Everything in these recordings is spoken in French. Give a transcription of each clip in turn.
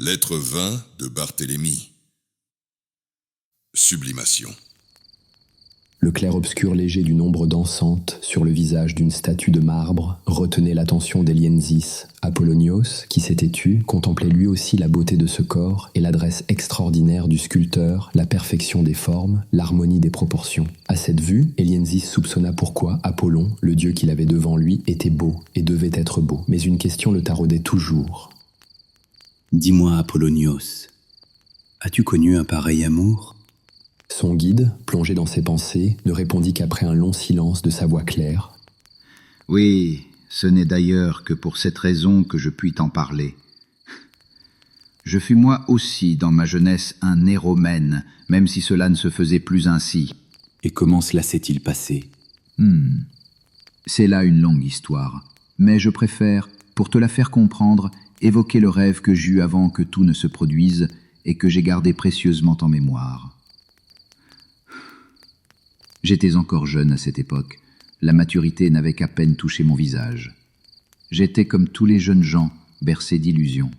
Lettre 20 de Barthélemy. Sublimation. Le clair-obscur léger d'une ombre dansante sur le visage d'une statue de marbre retenait l'attention d'Elienzis. Apollonios, qui s'était tu, contemplait lui aussi la beauté de ce corps et l'adresse extraordinaire du sculpteur, la perfection des formes, l'harmonie des proportions. À cette vue, Elienzis soupçonna pourquoi Apollon, le dieu qu'il avait devant lui, était beau et devait être beau. Mais une question le taraudait toujours. « Dis-moi, Apollonios, as-tu connu un pareil amour ?» Son guide, plongé dans ses pensées, ne répondit qu'après un long silence de sa voix claire. « Oui, ce n'est d'ailleurs que pour cette raison que je puis t'en parler. Je fus moi aussi dans ma jeunesse un éromène, même si cela ne se faisait plus ainsi. » Et comment cela s'est-il passé ? C'est là une longue histoire, mais je préfère, pour te la faire comprendre, évoquer le rêve que j'eus avant que tout ne se produise et que j'ai gardé précieusement en mémoire. J'étais encore jeune à cette époque, la maturité n'avait qu'à peine touché mon visage. J'étais comme tous les jeunes gens, bercé d'illusions.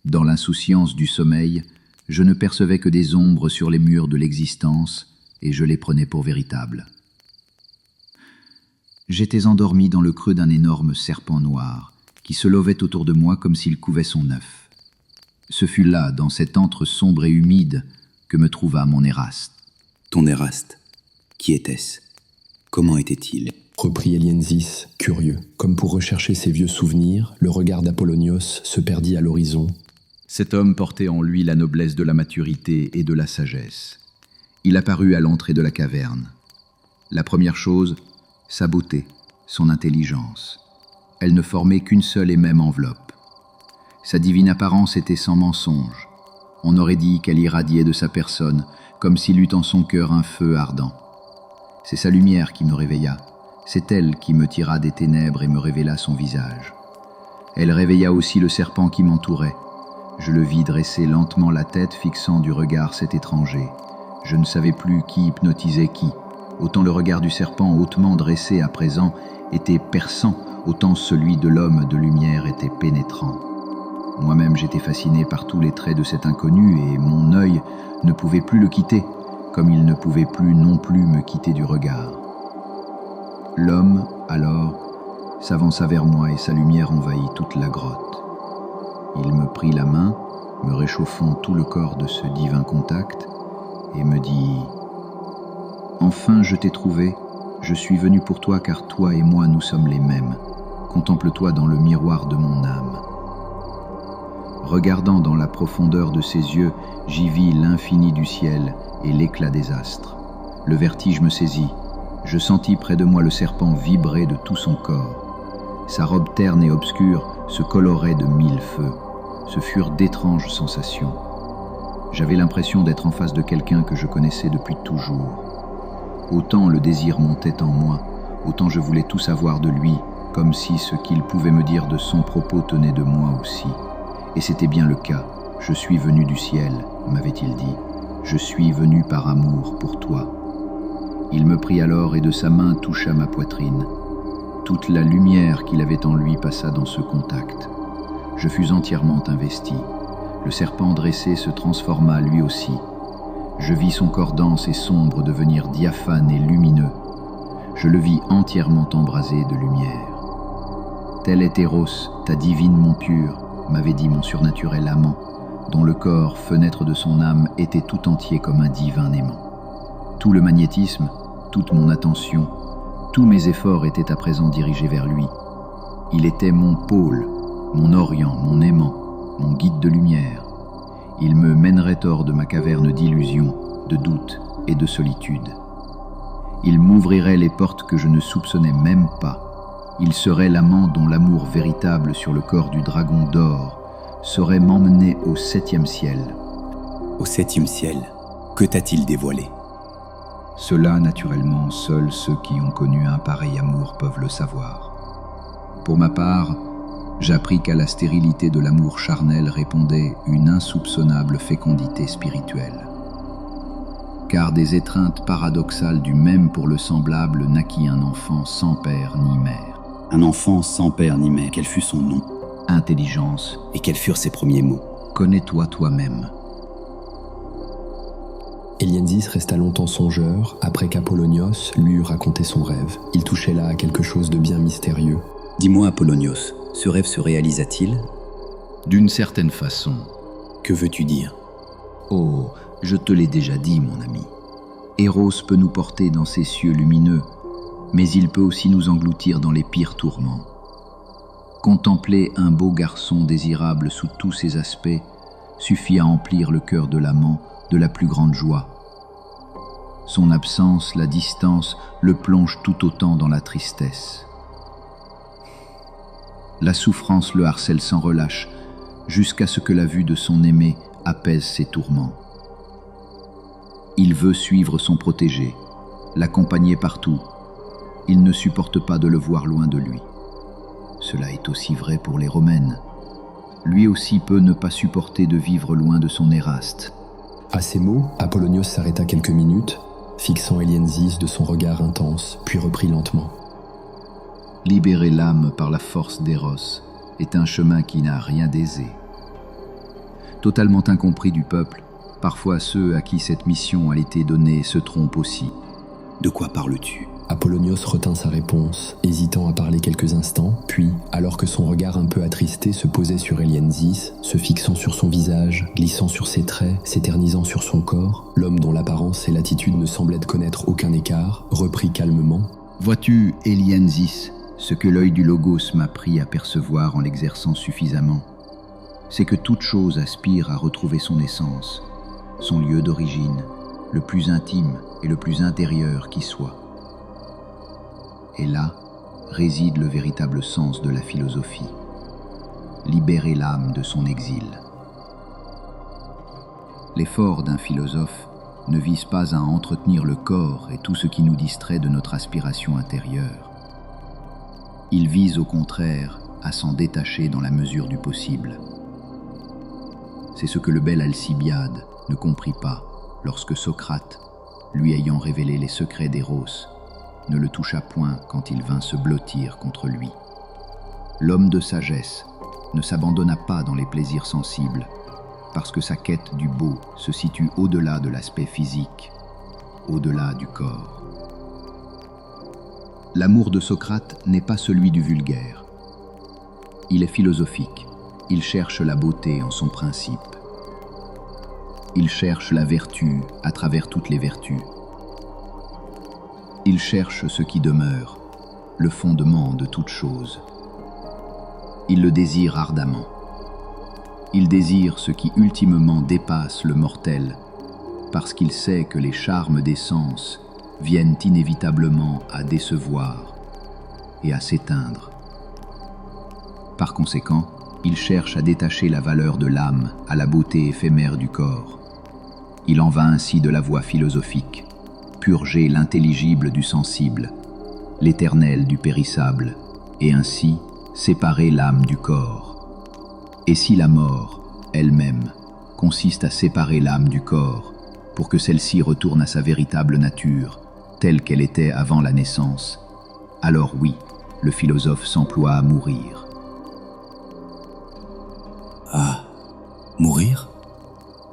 Dans l'insouciance du sommeil, je ne percevais que des ombres sur les murs de l'existence et je les prenais pour véritables. J'étais endormi dans le creux d'un énorme serpent noir, qui se levait autour de moi comme s'il couvait son œuf. Ce fut là, dans cet antre sombre et humide, que me trouva mon Éraste. Ton Éraste, qui était-ce ? Comment était-il ? Reprit Elienzis, curieux. Comme pour rechercher ses vieux souvenirs, le regard d'Apollonios se perdit à l'horizon. Cet homme portait en lui la noblesse de la maturité et de la sagesse. Il apparut à l'entrée de la caverne. La première chose, sa beauté, son intelligence. Elle ne formait qu'une seule et même enveloppe. Sa divine apparence était sans mensonge. On aurait dit qu'elle irradiait de sa personne, comme s'il eût en son cœur un feu ardent. C'est sa lumière qui me réveilla. C'est elle qui me tira des ténèbres et me révéla son visage. Elle réveilla aussi le serpent qui m'entourait. Je le vis dresser lentement la tête, fixant du regard cet étranger. Je ne savais plus qui hypnotisait qui. Autant le regard du serpent hautement dressé à présent était perçant, autant celui de l'homme de lumière était pénétrant. Moi-même j'étais fasciné par tous les traits de cet inconnu et mon œil ne pouvait plus le quitter, comme il ne pouvait plus non plus me quitter du regard. L'homme, alors, s'avança vers moi et sa lumière envahit toute la grotte. Il me prit la main, me réchauffant tout le corps de ce divin contact, et me dit « Enfin je t'ai trouvé, je suis venu pour toi car toi et moi nous sommes les mêmes. Contemple-toi dans le miroir de mon âme. » Regardant dans la profondeur de ses yeux, j'y vis l'infini du ciel et l'éclat des astres. Le vertige me saisit. Je sentis près de moi le serpent vibrer de tout son corps. Sa robe terne et obscure se colorait de 1000 feux. Ce furent d'étranges sensations. J'avais l'impression d'être en face de quelqu'un que je connaissais depuis toujours. Autant le désir montait en moi, autant je voulais tout savoir de lui, comme si ce qu'il pouvait me dire de son propos tenait de moi aussi. Et c'était bien le cas. Je suis venu du ciel, m'avait-il dit. Je suis venu par amour pour toi. Il me prit alors et de sa main toucha ma poitrine. Toute la lumière qu'il avait en lui passa dans ce contact. Je fus entièrement investi. Le serpent dressé se transforma lui aussi. Je vis son corps dense et sombre devenir diaphane et lumineux. Je le vis entièrement embrasé de lumière. Tel est Eros, ta divine mon pur, m'avait dit mon surnaturel amant, dont le corps, fenêtre de son âme, était tout entier comme un divin aimant. Tout le magnétisme, toute mon attention, tous mes efforts étaient à présent dirigés vers lui. Il était mon pôle, mon orient, mon aimant, mon guide de lumière. Il me mènerait hors de ma caverne d'illusions, de doutes et de solitude. Il m'ouvrirait les portes que je ne soupçonnais même pas. Il serait l'amant dont l'amour véritable sur le corps du dragon d'or saurait m'emmener au 7e ciel. Au 7e ciel, que t'a-t-il dévoilé ? Cela, naturellement, seuls ceux qui ont connu un pareil amour peuvent le savoir. Pour ma part, j'appris qu'à la stérilité de l'amour charnel répondait une insoupçonnable fécondité spirituelle. Car des étreintes paradoxales du même pour le semblable naquit un enfant sans père ni mère. Un enfant sans père ni mère, quel fut son nom ? Intelligence. Et quels furent ses premiers mots ? Connais-toi toi-même. Elienzis resta longtemps songeur après qu'Apollonios lui eut raconté son rêve. Il touchait là à quelque chose de bien mystérieux. Dis-moi, Apollonios, ce rêve se réalisa-t-il? D'une certaine façon. Que veux-tu dire? Oh, je te l'ai déjà dit, mon ami. Eros peut nous porter dans ses cieux lumineux, mais il peut aussi nous engloutir dans les pires tourments. Contempler un beau garçon désirable sous tous ses aspects suffit à emplir le cœur de l'amant de la plus grande joie. Son absence, la distance, le plongent tout autant dans la tristesse. La souffrance le harcèle sans relâche, jusqu'à ce que la vue de son aimé apaise ses tourments. Il veut suivre son protégé, l'accompagner partout. Il ne supporte pas de le voir loin de lui. Cela est aussi vrai pour les Romaines. Lui aussi peut ne pas supporter de vivre loin de son Éraste. À ces mots, Apollonios s'arrêta quelques minutes, fixant Elienzis de son regard intense, puis reprit lentement. Libérer l'âme par la force d'Eros est un chemin qui n'a rien d'aisé. Totalement incompris du peuple, parfois ceux à qui cette mission a été donnée se trompent aussi. De quoi parles-tu? Apollonios retint sa réponse, hésitant à parler quelques instants, puis, alors que son regard un peu attristé se posait sur Elienzis, se fixant sur son visage, glissant sur ses traits, s'éternisant sur son corps, l'homme dont l'apparence et l'attitude ne semblaient connaître aucun écart, reprit calmement. « Vois-tu, Elienzis, ce que l'œil du Logos m'a pris à percevoir en l'exerçant suffisamment, c'est que toute chose aspire à retrouver son essence, son lieu d'origine, le plus intime et le plus intérieur qui soit. Et là réside le véritable sens de la philosophie, libérer l'âme de son exil. L'effort d'un philosophe ne vise pas à entretenir le corps et tout ce qui nous distrait de notre aspiration intérieure. Il vise au contraire à s'en détacher dans la mesure du possible. C'est ce que le bel Alcibiade ne comprit pas lorsque Socrate, lui ayant révélé les secrets d'Eros, ne le toucha point quand il vint se blottir contre lui. L'homme de sagesse ne s'abandonna pas dans les plaisirs sensibles, parce que sa quête du beau se situe au-delà de l'aspect physique, au-delà du corps. L'amour de Socrate n'est pas celui du vulgaire. Il est philosophique, il cherche la beauté en son principe. Il cherche la vertu à travers toutes les vertus. Il cherche ce qui demeure, le fondement de toute chose. Il le désire ardemment. Il désire ce qui ultimement dépasse le mortel, parce qu'il sait que les charmes des sens viennent inévitablement à décevoir et à s'éteindre. Par conséquent, il cherche à détacher la valeur de l'âme à la beauté éphémère du corps. Il en va ainsi de la voie philosophique, purger l'intelligible du sensible, l'éternel du périssable, et ainsi séparer l'âme du corps. Et si la mort, elle-même, consiste à séparer l'âme du corps, pour que celle-ci retourne à sa véritable nature, telle qu'elle était avant la naissance, alors oui, le philosophe s'emploie à mourir. Ah, mourir?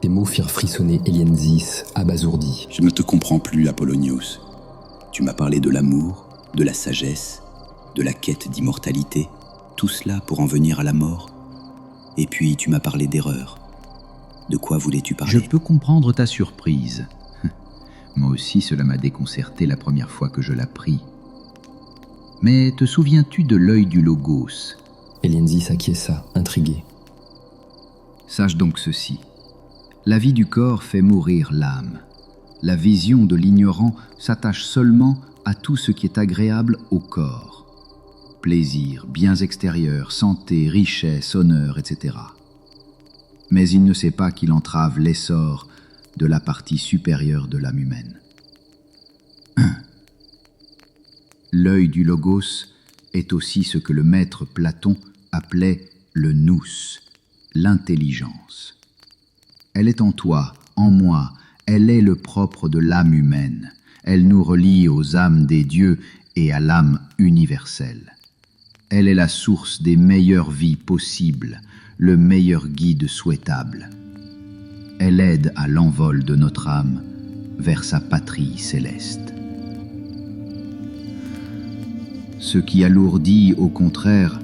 Ces mots firent frissonner Elienzis, abasourdi. Je ne te comprends plus, Apollonios. Tu m'as parlé de l'amour, de la sagesse, de la quête d'immortalité, tout cela pour en venir à la mort. Et puis tu m'as parlé d'erreur. De quoi voulais-tu parler? Je peux comprendre ta surprise. Moi aussi, cela m'a déconcerté la première fois que je l'appris. Mais te souviens-tu de l'œil du Logos? Elienzis acquiesça, intrigué. Sache donc ceci. La vie du corps fait mourir l'âme. La vision de l'ignorant s'attache seulement à tout ce qui est agréable au corps. Plaisir, biens extérieurs, santé, richesse, honneur, etc. Mais il ne sait pas qu'il entrave l'essor de la partie supérieure de l'âme humaine. L'œil du Logos est aussi ce que le maître Platon appelait le nous, l'intelligence. Elle est en toi, en moi, elle est le propre de l'âme humaine. Elle nous relie aux âmes des dieux et à l'âme universelle. Elle est la source des meilleures vies possibles, le meilleur guide souhaitable. Elle aide à l'envol de notre âme vers sa patrie céleste. Ce qui alourdit, au contraire,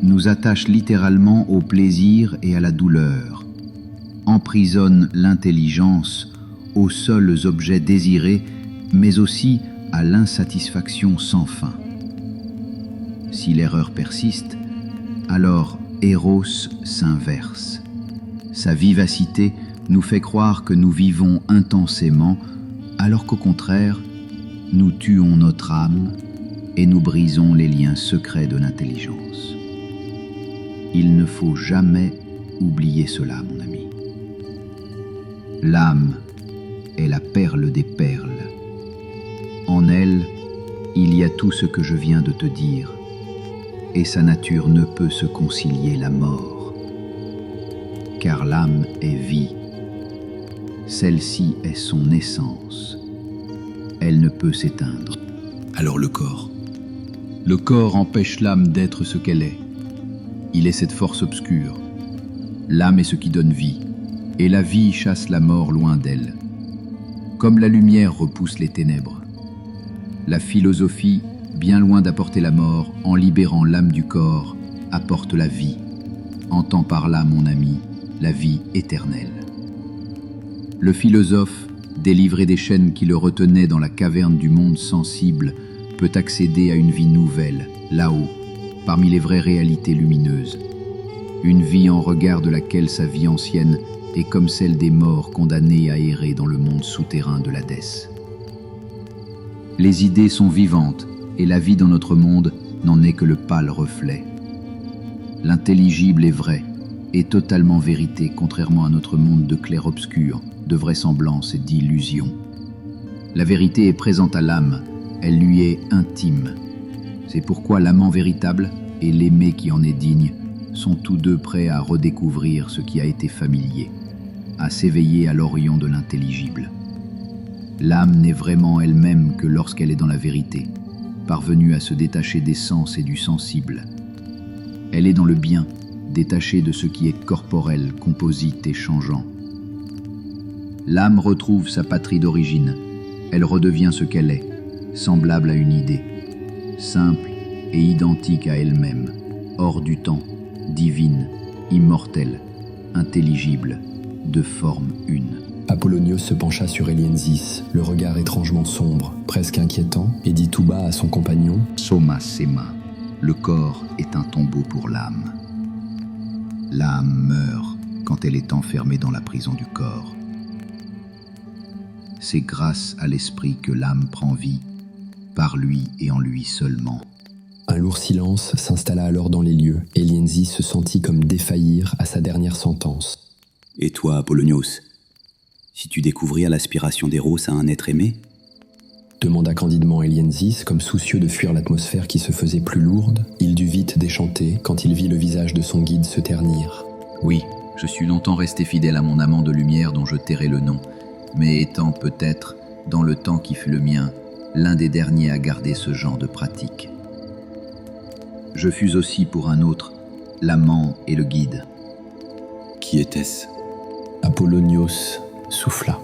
nous attache littéralement au plaisir et à la douleur, emprisonne l'intelligence aux seuls objets désirés, mais aussi à l'insatisfaction sans fin. Si l'erreur persiste, alors Eros s'inverse. Sa vivacité nous fait croire que nous vivons intensément, alors qu'au contraire, nous tuons notre âme et nous brisons les liens secrets de l'intelligence. Il ne faut jamais oublier cela, mon ami. L'âme est la perle des perles. En elle, il y a tout ce que je viens de te dire, et sa nature ne peut se concilier la mort. Car l'âme est vie. Celle-ci est son essence. Elle ne peut s'éteindre. Alors le corps? Le corps empêche l'âme d'être ce qu'elle est. Il est cette force obscure. L'âme est ce qui donne vie, et la vie chasse la mort loin d'elle. Comme la lumière repousse les ténèbres. La philosophie, bien loin d'apporter la mort, en libérant l'âme du corps, apporte la vie. Entends par là, mon ami, la vie éternelle. Le philosophe, délivré des chaînes qui le retenaient dans la caverne du monde sensible, peut accéder à une vie nouvelle, là-haut, parmi les vraies réalités lumineuses. Une vie en regard de laquelle sa vie ancienne est comme celle des morts condamnés à errer dans le monde souterrain de l'Hadès. Les idées sont vivantes, et la vie dans notre monde n'en est que le pâle reflet. L'intelligible est vrai, et totalement vérité, contrairement à notre monde de clair-obscur, de vraisemblance et d'illusion. La vérité est présente à l'âme, elle lui est intime. C'est pourquoi l'amant véritable et l'aimé qui en est digne sont tous deux prêts à redécouvrir ce qui a été familier, à s'éveiller à l'orient de l'intelligible. L'âme n'est vraiment elle-même que lorsqu'elle est dans la vérité, parvenue à se détacher des sens et du sensible. Elle est dans le bien, détachée de ce qui est corporel, composite et changeant. L'âme retrouve sa patrie d'origine, elle redevient ce qu'elle est, semblable à une idée, simple et identique à elle-même, hors du temps, divine, immortelle, intelligible, de forme une. Apollonios se pencha sur Elienzis, le regard étrangement sombre, presque inquiétant, et dit tout bas à son compagnon « Soma Sema, le corps est un tombeau pour l'âme. L'âme meurt quand elle est enfermée dans la prison du corps. C'est grâce à l'esprit que l'âme prend vie, par lui et en lui seulement. » Un lourd silence s'installa alors dans les lieux. Elienzis se sentit comme défaillir à sa dernière sentence. « Et toi, Apollonios, si tu découvrais l'aspiration d'Eros à un être aimé ?» demanda candidement Elienzis, comme soucieux de fuir l'atmosphère qui se faisait plus lourde. Il dut vite déchanter quand il vit le visage de son guide se ternir. « Oui, je suis longtemps resté fidèle à mon amant de lumière dont je tairai le nom, mais étant peut-être, dans le temps qui fut le mien, l'un des derniers à garder ce genre de pratique. Je fus aussi pour un autre, l'amant et le guide. » Qui était-ce ? Apollonios souffla.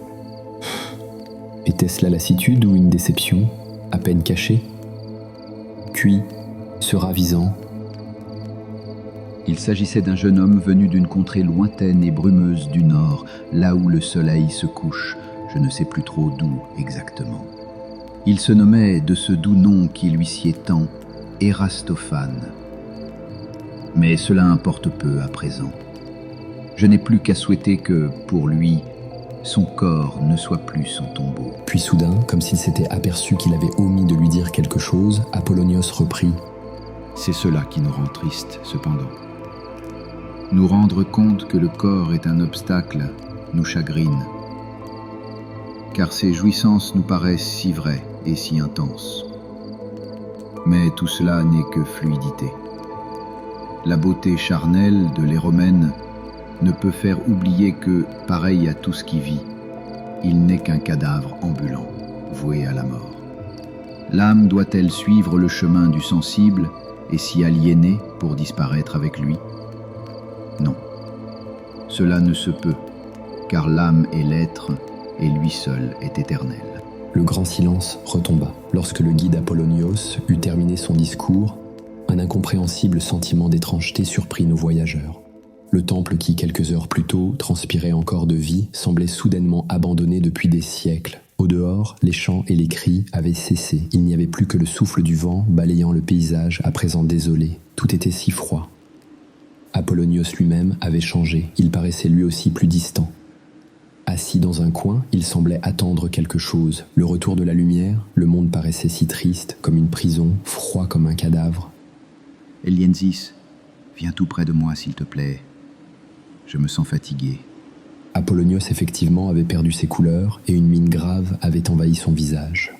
Était-ce la lassitude ou une déception, à peine cachée? Cuit, se ravisant. Il s'agissait d'un jeune homme venu d'une contrée lointaine et brumeuse du nord, là où le soleil se couche, je ne sais plus trop d'où exactement. Il se nommait de ce doux nom qui lui sied tant, Érastophane. Mais cela importe peu à présent. Je n'ai plus qu'à souhaiter que, pour lui, son corps ne soit plus son tombeau. Puis soudain, comme s'il s'était aperçu qu'il avait omis de lui dire quelque chose, Apollonios reprit. C'est cela qui nous rend tristes, cependant. Nous rendre compte que le corps est un obstacle nous chagrine, car ses jouissances nous paraissent si vraies et si intenses. Mais tout cela n'est que fluidité. La beauté charnelle de l'éromène ne peut faire oublier que, pareil à tout ce qui vit, il n'est qu'un cadavre ambulant, voué à la mort. L'âme doit-elle suivre le chemin du sensible et s'y aliéner pour disparaître avec lui? Non. Cela ne se peut, car l'âme est l'être, et lui seul est éternel. Le grand silence retomba. Lorsque le guide Apollonios eut terminé son discours, un incompréhensible sentiment d'étrangeté surprit nos voyageurs. Le temple qui, quelques heures plus tôt, transpirait encore de vie, semblait soudainement abandonné depuis des siècles. Au dehors, les chants et les cris avaient cessé. Il n'y avait plus que le souffle du vent balayant le paysage, à présent désolé. Tout était si froid. Apollonios lui-même avait changé. Il paraissait lui aussi plus distant. Assis dans un coin, il semblait attendre quelque chose. Le retour de la lumière, le monde paraissait si triste, comme une prison, froid comme un cadavre. Elienzis, viens tout près de moi, s'il te plaît. Je me sens fatigué. Apollonios effectivement avait perdu ses couleurs et une mine grave avait envahi son visage.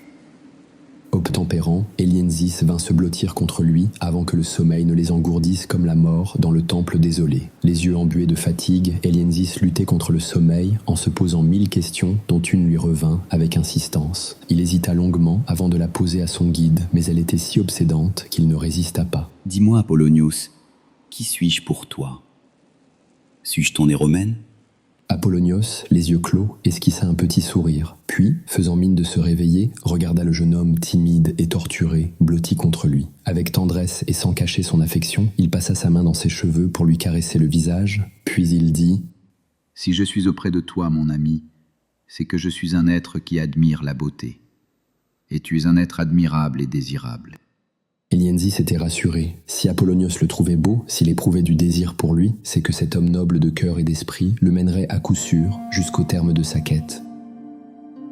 Obtempérant, Elienzis vint se blottir contre lui avant que le sommeil ne les engourdisse comme la mort dans le temple désolé. Les yeux embués de fatigue, Elienzis luttait contre le sommeil en se posant 1000 questions dont une lui revint avec insistance. Il hésita longuement avant de la poser à son guide, mais elle était si obsédante qu'il ne résista pas. Dis-moi, Apollonios, qui suis-je pour toi? Suis-je ton éromène? Apollonios, les yeux clos, esquissa un petit sourire, puis, faisant mine de se réveiller, regarda le jeune homme timide et torturé, blotti contre lui. Avec tendresse et sans cacher son affection, il passa sa main dans ses cheveux pour lui caresser le visage, puis il dit « Si je suis auprès de toi, mon ami, c'est que je suis un être qui admire la beauté. Et tu es un être admirable et désirable. » Elienzis était rassuré. Si Apollonios le trouvait beau, s'il éprouvait du désir pour lui, c'est que cet homme noble de cœur et d'esprit le mènerait à coup sûr jusqu'au terme de sa quête.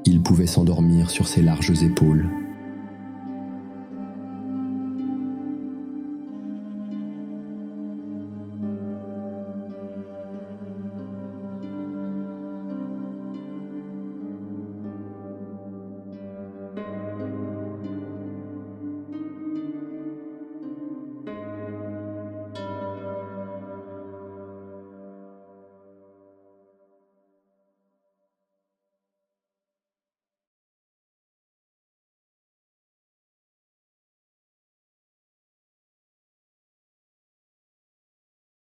Il pouvait s'endormir sur ses larges épaules,